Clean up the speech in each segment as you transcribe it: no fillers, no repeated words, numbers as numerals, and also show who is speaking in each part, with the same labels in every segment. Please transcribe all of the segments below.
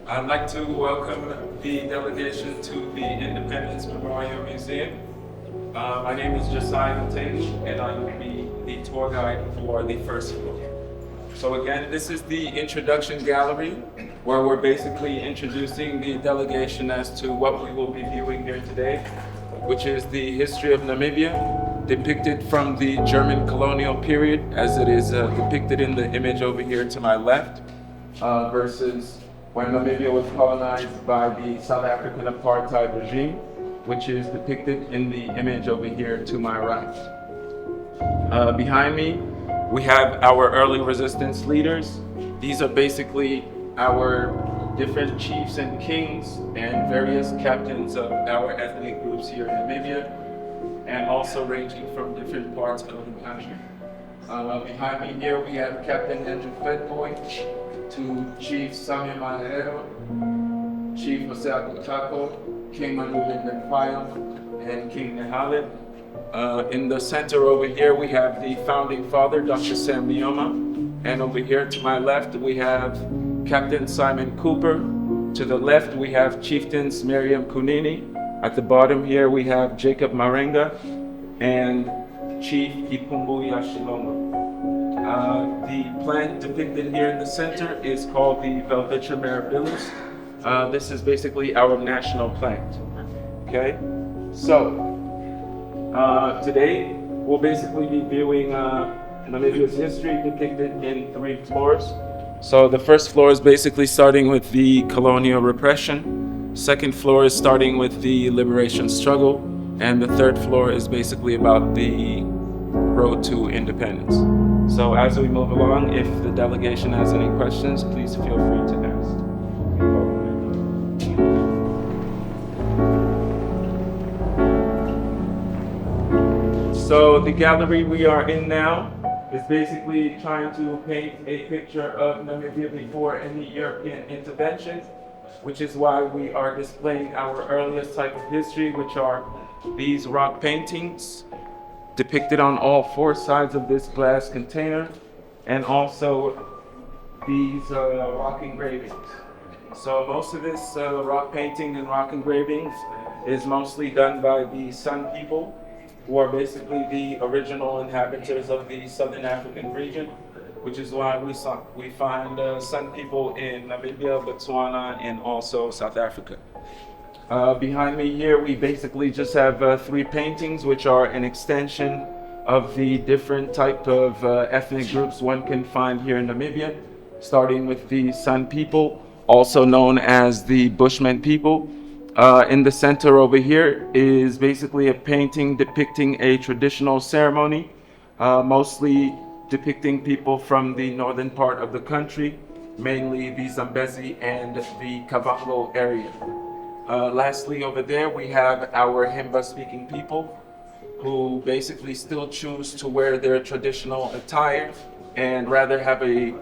Speaker 1: I'd like to welcome the delegation to the Independence Memorial Museum. My name is Josiah Taylor, and I will be the tour guide for the first floor. So again, this is the introduction gallery, where we're basically introducing the delegation as to what we will be viewing here today, which is the history of Namibia, depicted from the German colonial period, as it is depicted in the image over here to my left, versus when Namibia was colonized by the South African apartheid regime, which is depicted in the image over here to my right. Behind me, we have our early resistance leaders. These are basically our different chiefs and kings and various captains of our ethnic groups here in Namibia, and also ranging from different parts of the country. Behind me here, we have Captain Andrew Fedboy, to Chief Samuel Manero, Chief Jose Akutako, King Manuel Fayo, and King Nehale. In the center over here, we have the founding father, Dr. Sam Nioma. And over here to my left, we have Captain Simon Cooper. To the left, we have Chieftains Miriam Kunini. At the bottom here, we have Jacob Marenga and Chief Ikumbu Yashilongo. The plant depicted here in the center is called the Welwitschia mirabilis. This is basically our national plant. Okay, so today we'll basically be viewing Namibia's history depicted in 3 floors. So the first floor is basically starting with the colonial repression. Second floor is starting with the liberation struggle. And the third floor is basically about the road to independence. So as we move along, if the delegation has any questions, please feel free to ask. So the gallery we are in now is basically trying to paint a picture of Namibia before any European intervention, which is why we are displaying our earliest type of history, which are these rock paintings depicted on all 4 sides of this glass container, and also these rock engravings. So most of this rock painting and rock engravings is mostly done by the San people, who are basically the original inhabitants of the Southern African region, which is why we find San people in Namibia, Botswana, and also South Africa. Behind me here, we basically just have 3 paintings, which are an extension of the different type of ethnic groups one can find here in Namibia, starting with the San people, also known as the Bushman people. In the center over here is basically a painting depicting a traditional ceremony, mostly depicting people from the northern part of the country, mainly the Zambezi and the Kavango area. Lastly, over there, we have our Himba-speaking people, who basically still choose to wear their traditional attire and rather have a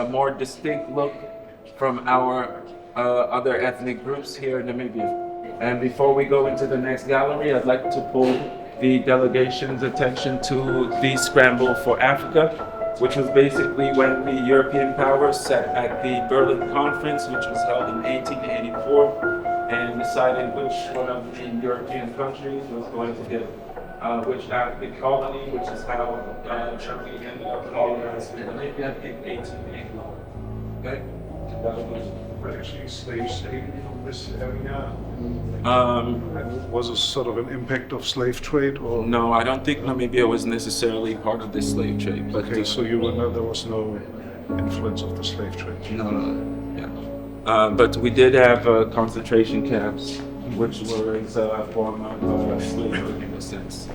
Speaker 1: more distinct look from our other ethnic groups here in Namibia. And before we go into the next gallery, I'd like to pull the delegation's attention to the Scramble for Africa, which was basically when the European powers sat at the Berlin Conference, which was held in 1884, and decided which one of the European countries was going to get which African colony, which is how Germany ended up colonizing Namibia in 1881. Okay?
Speaker 2: But actually slave state from this area? Was it sort of an impact of slave trade, or?
Speaker 1: No, I don't think Namibia was necessarily part of this slave trade. But
Speaker 2: Okay, so you would know there was no influence of the slave trade?
Speaker 1: no, yeah. But we did have concentration camps, which were a form of slavery in a sense.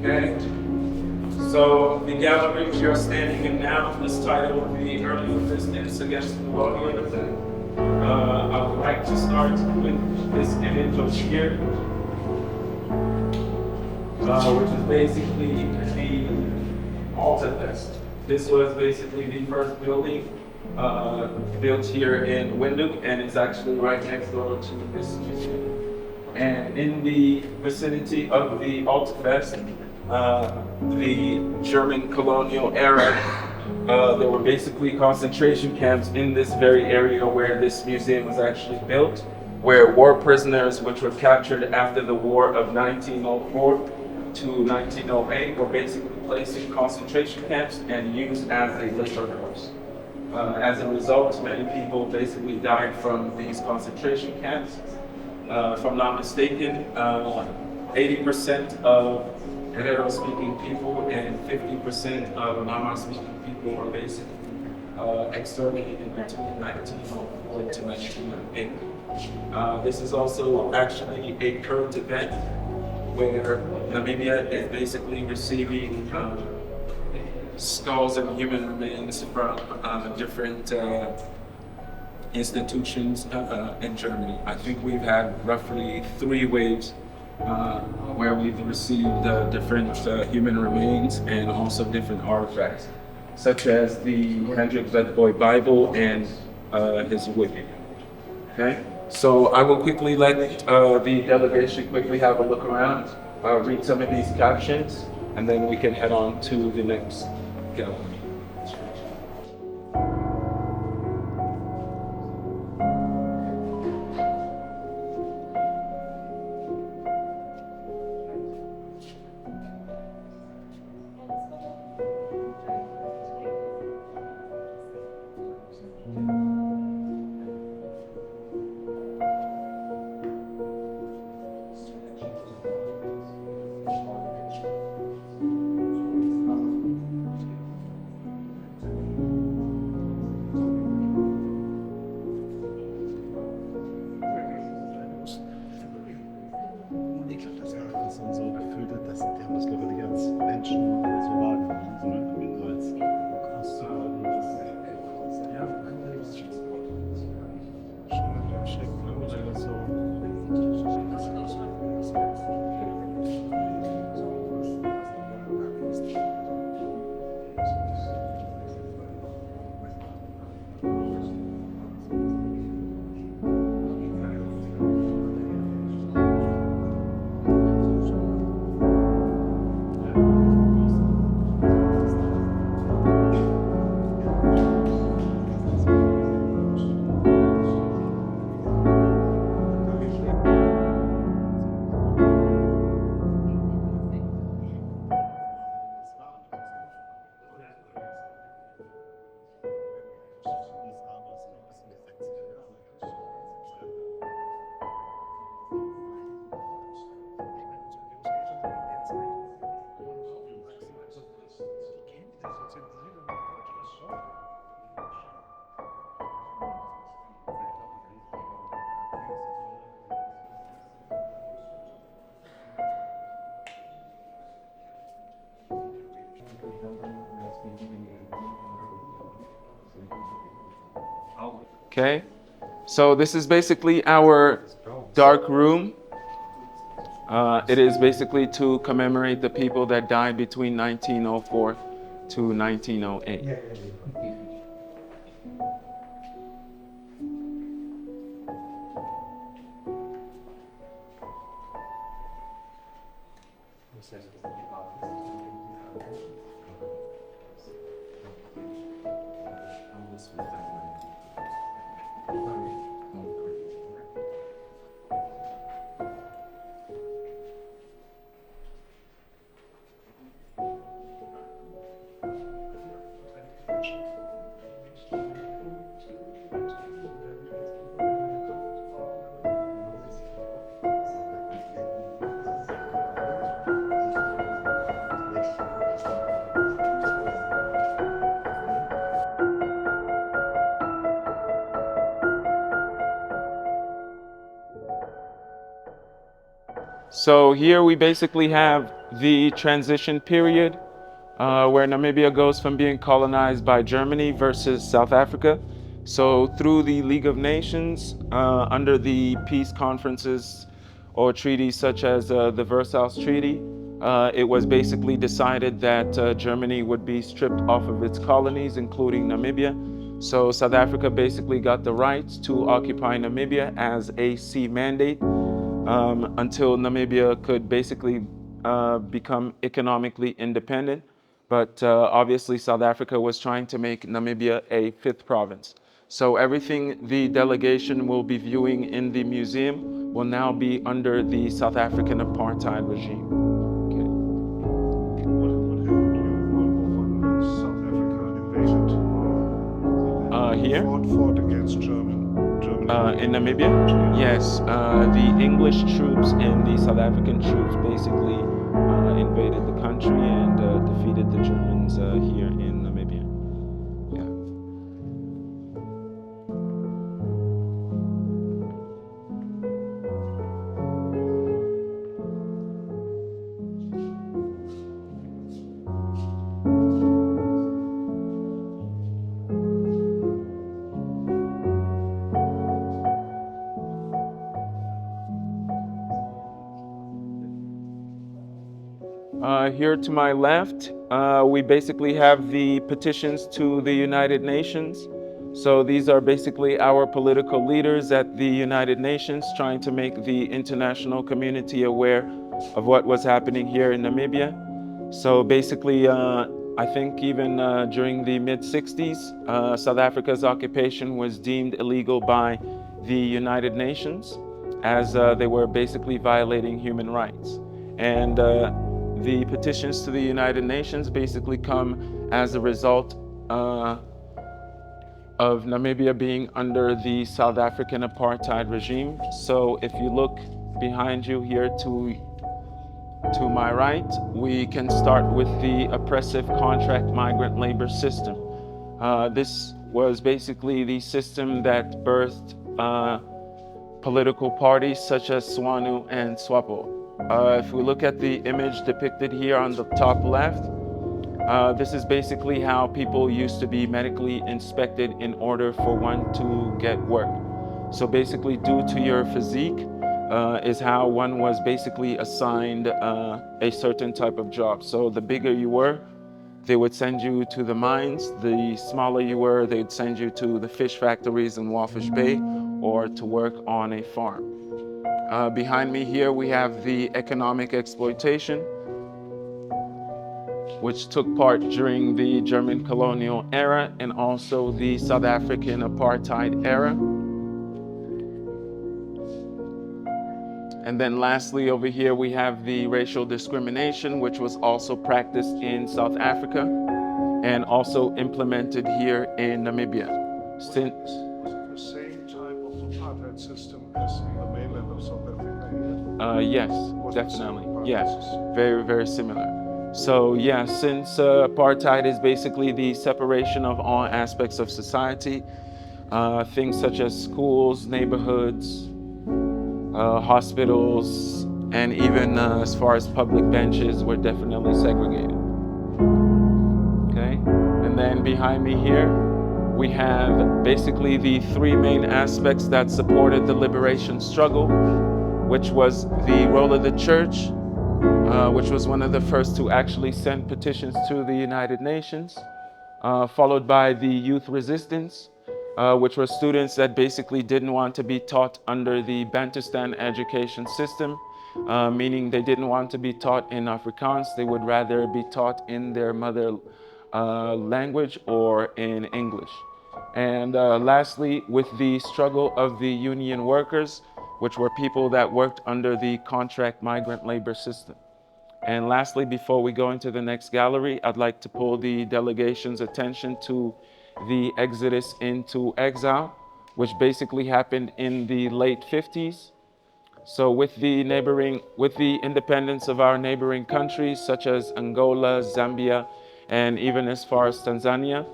Speaker 1: Okay, so the gallery we are standing in now is titled The Early Resistance Against Colonialism. I would like to start with this image of here, which is basically the altar fest. This was basically the first building built here in Windhoek, and it's actually right next door to this museum. And in the vicinity of the Altfest, the German colonial era, there were basically concentration camps in this very area where this museum was actually built, where war prisoners which were captured after the war of 1904 to 1908 were basically placed in concentration camps and used as a labor force. As a result, many people basically died from these concentration camps. If I'm not mistaken, 80% of Herero-speaking people and 50% of Nama-speaking people were basically exterminated between 1904 to 1908. This is also actually a current event where Namibia is basically receiving skulls and human remains from different institutions in Germany. I think we've had roughly 3 waves where we've received different human remains and also different artifacts, such as the Hendrik Vetboy Bible and his wiki. Okay, so I will quickly let the delegation quickly have a look around, read some of these captions, and then we can head on to the next gallery.
Speaker 3: So gefühlt hat, dass die haben das glaube ich nicht als Menschen so wahrgenommen, sondern nur als Auszuhalten. Ja, schon erschreckend, oder so.
Speaker 1: Okay, so this is basically our dark room. It is basically to commemorate the people that died between 1904 to 1908. So here we basically have the transition period where Namibia goes from being colonized by Germany versus South Africa. So through the League of Nations, under the peace conferences or treaties such as the Versailles Treaty, It was basically decided that Germany would be stripped off of its colonies, including Namibia. So South Africa basically got the right to occupy Namibia as a sea mandate until Namibia could basically become economically independent. But obviously, South Africa was trying to make Namibia a fifth province. So everything the delegation will be viewing in the museum will now be under the South African apartheid regime. Okay.
Speaker 2: What happened during World War I when South Africa invaded or
Speaker 1: Here
Speaker 2: fought against Germany?
Speaker 1: in Namibia, yes, the English troops and the South African troops basically invaded the country and defeated the Germans here in Namibia. Yeah. Here to my left, we basically have the petitions to the United Nations. So these are basically our political leaders at the United Nations trying to make the international community aware of what was happening here in Namibia. So basically, I think even during the mid 60s, South Africa's occupation was deemed illegal by the United Nations as they were basically violating human rights. And the petitions to the United Nations basically come as a result of Namibia being under the South African apartheid regime. So if you look behind you here to my right, we can start with the oppressive contract migrant labor system. This was basically the system that birthed political parties such as SWANU and SWAPO. If we look at the image depicted here on the top left, this is basically how people used to be medically inspected in order for one to get work. So basically, due to your physique, is how one was basically assigned a certain type of job. So the bigger you were, they would send you to the mines. The smaller you were, they'd send you to the fish factories in Walfish Bay or to work on a farm. Behind me here, we have the economic exploitation, which took part during the German colonial era and also the South African apartheid era. And then lastly, over here, we have the racial discrimination, which was also practiced in South Africa and also implemented here in Namibia.
Speaker 2: Was it the same type of apartheid system as on the mainland of South Africa here?
Speaker 1: Yes,
Speaker 2: Was it the same
Speaker 1: definitely.
Speaker 2: apartheid
Speaker 1: Yeah,
Speaker 2: system?
Speaker 1: very, very similar. So yeah, since apartheid is basically the separation of all aspects of society, things such as schools, neighborhoods, hospitals, and even as far as public benches were definitely segregated. Okay, and then behind me here, we have basically the three main aspects that supported the liberation struggle, which was the role of the church, which was one of the first to actually send petitions to the United Nations, followed by the youth resistance, which were students that basically didn't want to be taught under the Bantustan education system, meaning they didn't want to be taught in Afrikaans. They would rather be taught in their mother language or in English. And lastly, with the struggle of the union workers, which were people that worked under the contract migrant labor system. And lastly, before we go into the next gallery, I'd like to pull the delegation's attention to the exodus into exile, which basically happened in the late 50s. So with the independence of our neighboring countries, such as Angola, Zambia, and even as far as Tanzania,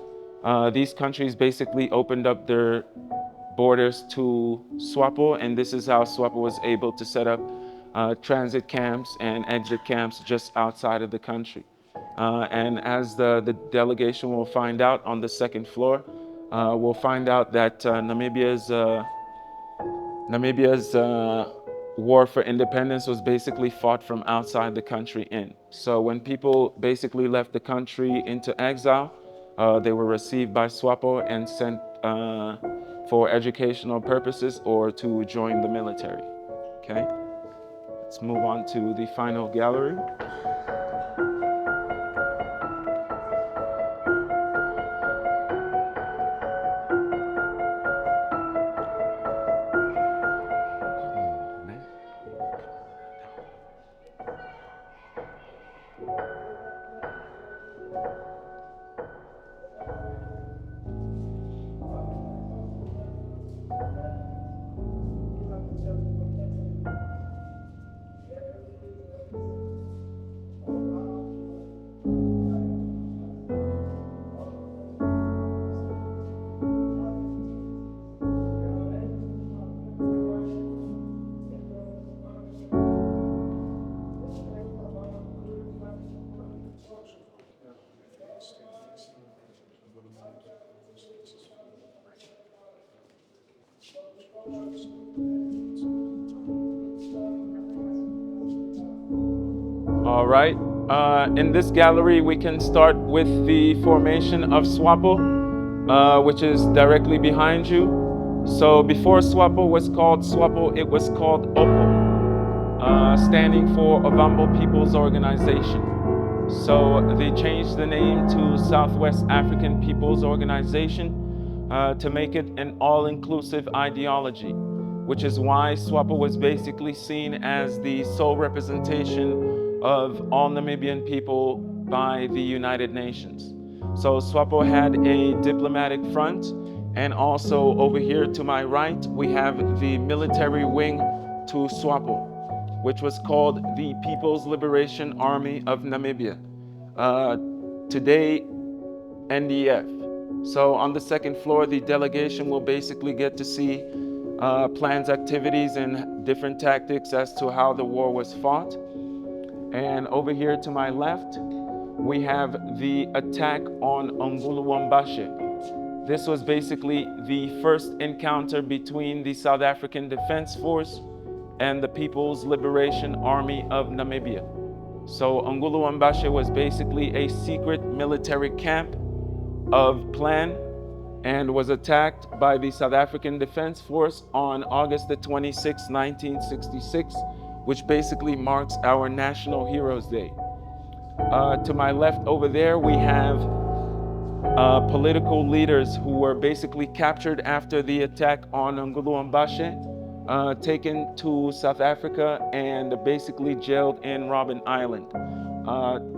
Speaker 1: these countries basically opened up their borders to SWAPO, and this is how SWAPO was able to set up transit camps and exit camps just outside of the country. And as the delegation will find out on the second floor, we'll find out that Namibia's war for independence was basically fought from outside the country in. So when people basically left the country into exile, they were received by SWAPO and sent for educational purposes or to join the military. Okay, let's move on to the final gallery. All right. In this gallery, we can start with the formation of SWAPO, which is directly behind you. So before SWAPO was called SWAPO, it was called OPO, standing for Ovambo People's Organization. So they changed the name to Southwest African People's Organization to make it an all-inclusive ideology, which is why SWAPO was basically seen as the sole representation of all Namibian people by the United Nations. So SWAPO had a diplomatic front, and also over here to my right, we have the military wing to SWAPO, which was called the People's Liberation Army of Namibia. Today, NDF. So on the second floor, the delegation will basically get to see plans, activities, and different tactics as to how the war was fought. And over here to my left, we have the attack on Onguluwambashe. This was basically the first encounter between the South African Defense Force and the People's Liberation Army of Namibia. So Onguluwambashe was basically a secret military camp of plan and was attacked by the South African Defense Force on August the 26th, 1966, which basically marks our National Heroes Day. To my left over there, we have political leaders who were basically captured after the attack on Onguluwambashe, taken to South Africa and basically jailed in Robben Island.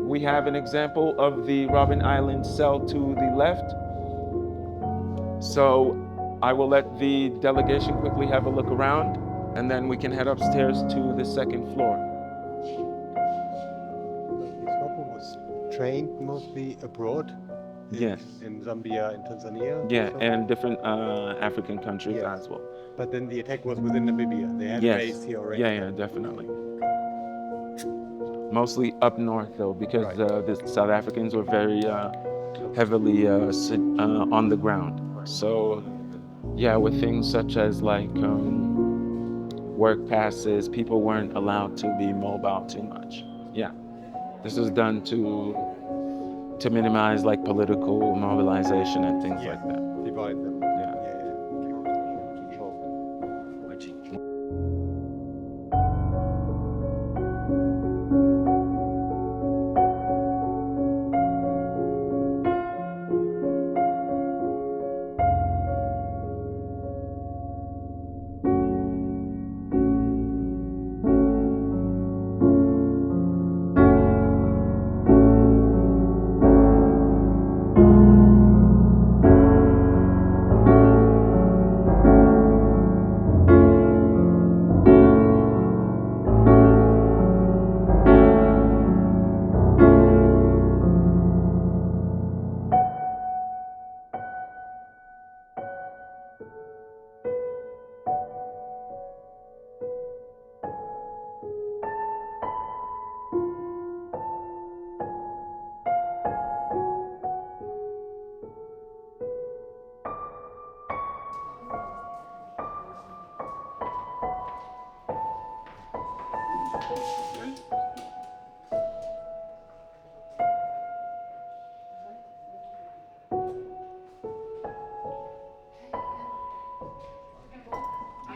Speaker 1: We have an example of the Robben Island cell to the left. So I will let the delegation quickly have a look around, and then we can head upstairs to the second floor.
Speaker 3: The SWAPO was trained mostly abroad.
Speaker 1: Yes.
Speaker 3: In Zambia and Tanzania.
Speaker 1: Yeah,
Speaker 3: so?
Speaker 1: and different African countries
Speaker 3: Yes.
Speaker 1: as well.
Speaker 3: But then the attack was within Namibia. They had a
Speaker 1: Yes.
Speaker 3: base here already.
Speaker 1: Yeah, definitely. Mostly up north though, because
Speaker 3: Right.
Speaker 1: the South Africans were very heavily on the ground. So yeah, with things such as like work passes, people weren't allowed to be mobile too much. Yeah, this was done to minimize like political mobilization and things like that.
Speaker 3: Divide them.
Speaker 1: Yeah.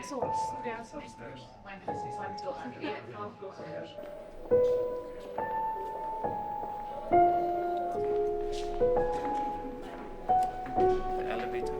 Speaker 1: The elevator.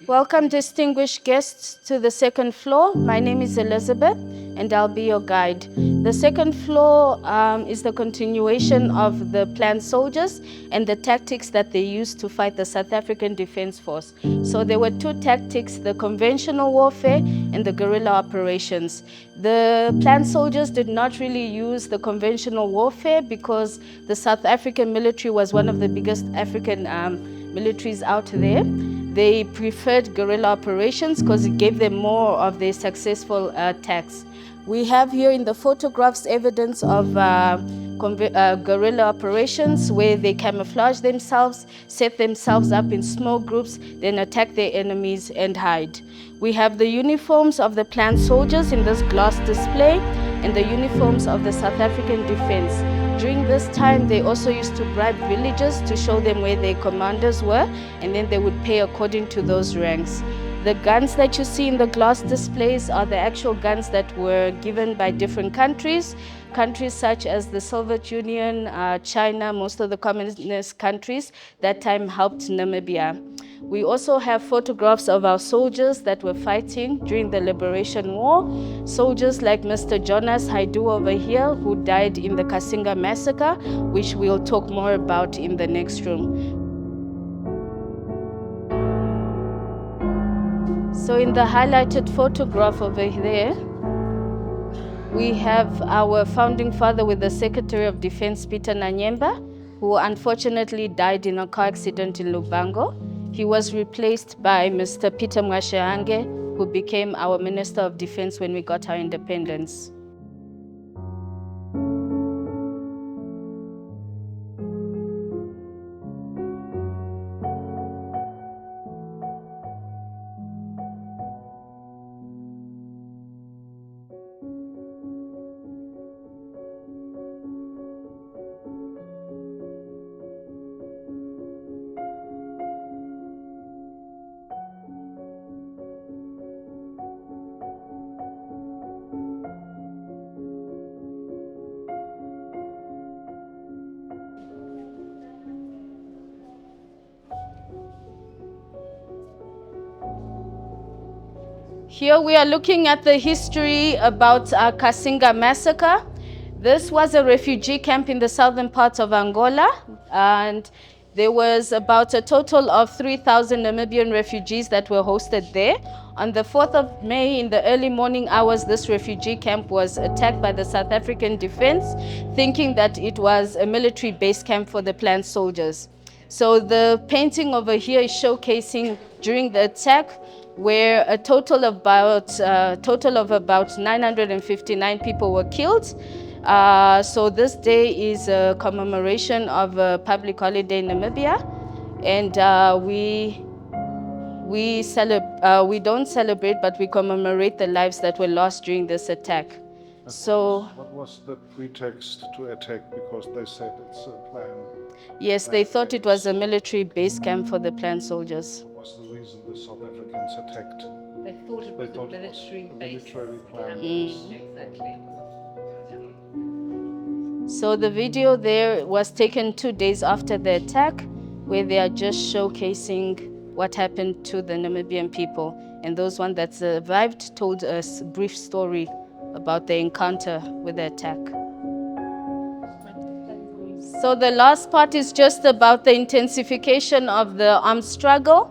Speaker 4: Welcome, distinguished guests, to the second floor. My name is Elizabeth, and I'll be your guide. The second floor is the continuation of the planned soldiers and the tactics that they used to fight the South African Defence Force. So there were two tactics, the conventional warfare and the guerrilla operations. The planned soldiers did not really use the conventional warfare because the South African military was one of the biggest African militaries out there. They preferred guerrilla operations because it gave them more of their successful attacks. We have here in the photographs evidence of guerrilla operations where they camouflage themselves, set themselves up in small groups, then attack their enemies and hide. We have the uniforms of the planned soldiers in this glass display and the uniforms of the South African Defence. During this time, they also used to bribe villagers to show them where their commanders were, and then they would pay according to those ranks. The guns that you see in the glass displays are the actual guns that were given by different countries. Countries such as the Soviet Union, China, most of the communist countries that time helped Namibia. We also have photographs of our soldiers that were fighting during the Liberation War. Soldiers like Mr. Jonas Haidu over here, who died in the Kasinga massacre, which we'll talk more about in the next room. So in the highlighted photograph over there, we have our founding father with the Secretary of Defense, Peter Nanyemba, who unfortunately died in a car accident in Lubango. He was replaced by Mr. Peter Mwashiange, who became our Minister of Defense when we got our independence. Here we are looking at the history about Kasinga massacre. This was a refugee camp in the southern parts of Angola, and there was about a total of 3,000 Namibian refugees that were hosted there. On the 4th of May, in the early morning hours, this refugee camp was attacked by the South African Defense, thinking that it was a military base camp for the planned soldiers. So the painting over here is showcasing during the attack, where a total of about 959 people were killed. So this day is a commemoration of a public holiday in Namibia, and we don't celebrate, but we commemorate the lives that were lost during this attack. So
Speaker 2: what was the pretext to attack? Because they said it's a plan.
Speaker 4: Yes, they thought it was a military base camp for the planned soldiers.
Speaker 2: What was the reason the South Africans attacked?
Speaker 5: They thought it was a military base.
Speaker 2: Military plan.
Speaker 5: Exactly.
Speaker 4: So the video there was taken 2 days after the attack, where they are just showcasing what happened to the Namibian people. And those ones that survived told us a brief story about the encounter with the attack. So the last part is just about the intensification of the armed struggle.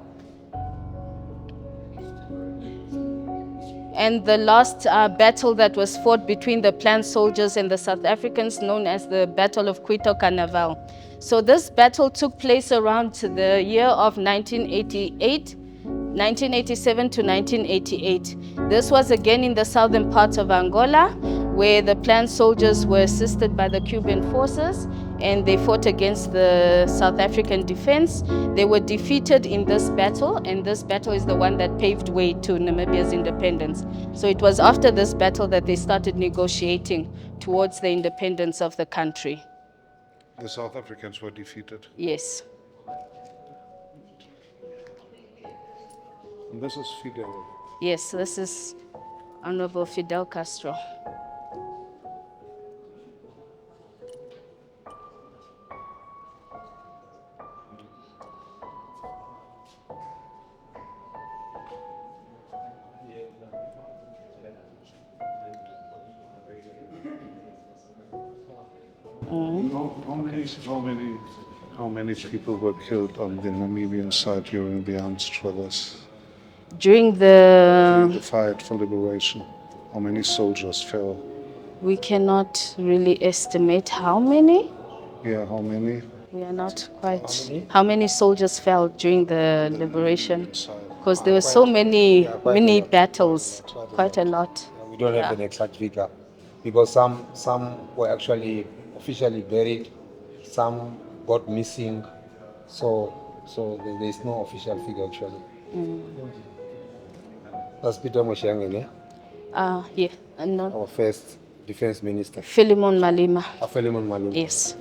Speaker 4: And the last battle that was fought between the planned soldiers and the South Africans, known as the Battle of Quito Carnaval. So this battle took place around the year of 1987 to 1988. This was again in the southern parts of Angola, where the planned soldiers were assisted by the Cuban forces, and they fought against the South African defense. They were defeated in this battle, and this battle is the one that paved way to Namibia's independence. So it was after this battle that they started negotiating towards the independence of the country.
Speaker 2: The South Africans were defeated.
Speaker 4: Yes.
Speaker 2: And this is Fidel.
Speaker 4: Yes, this is Honorable Fidel Castro.
Speaker 2: How many people were killed on the Namibian side during the armed struggles?
Speaker 4: During
Speaker 2: The
Speaker 4: the,
Speaker 2: fight for liberation. How many soldiers fell?
Speaker 4: we cannot really estimate how many.
Speaker 2: Yeah, how many?
Speaker 4: We are not quite. How many soldiers fell during the liberation?
Speaker 2: Side.
Speaker 4: Because there were so many, many battles, quite a lot.
Speaker 6: We don't have an exact figure because some were actually officially buried, some got missing, so there is no official figure actually. That's Peter Moshangen,
Speaker 4: Yeah, and not
Speaker 6: our first defense minister.
Speaker 4: Philemon Malema.
Speaker 6: Philemon Malema.
Speaker 4: Yes.